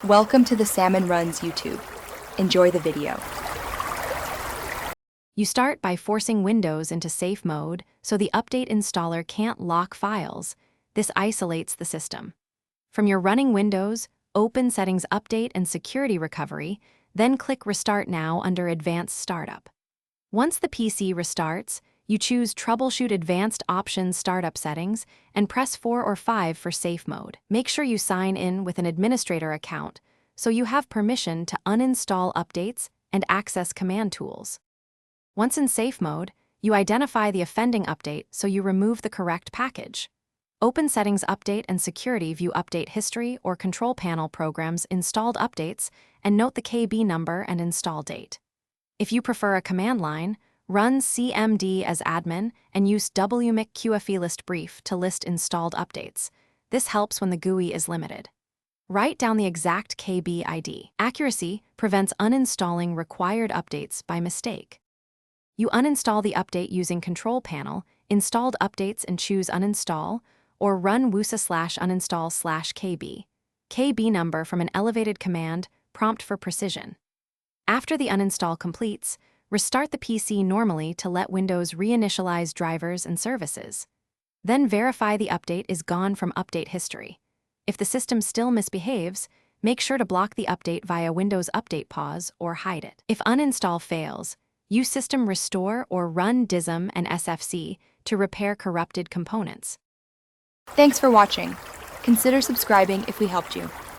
Welcome to the Salmon Runs YouTube. Enjoy the video. You start by forcing Windows into safe mode so the update installer can't lock files. This isolates the system. From your running Windows, open Settings Update and Security Recovery, then click Restart Now under Advanced Startup. Once the PC restarts, you choose Troubleshoot Advanced Options Startup Settings and press 4 or 5 for safe mode. Make sure you sign in with an administrator account so you have permission to uninstall updates and access command tools. Once in safe mode, you identify the offending update so you remove the correct package. Open Settings Update and Security View Update History or Control Panel programs installed updates and note the KB number and install date. If you prefer a command line, run cmd as admin and use wmic qfe list brief to list installed updates. This helps when the GUI is limited. Write down the exact KB ID. Accuracy prevents uninstalling required updates by mistake. You uninstall the update using Control Panel, installed updates and choose Uninstall, or run wusa/uninstall/kb. KB number from an elevated command, prompt for precision. After the uninstall completes, restart the PC normally to let Windows reinitialize drivers and services. Then verify the update is gone from update history. If the system still misbehaves, make sure to block the update via Windows Update Pause or hide it. If uninstall fails, use System Restore or run DISM and SFC to repair corrupted components. Thanks for watching. Consider subscribing if we helped you.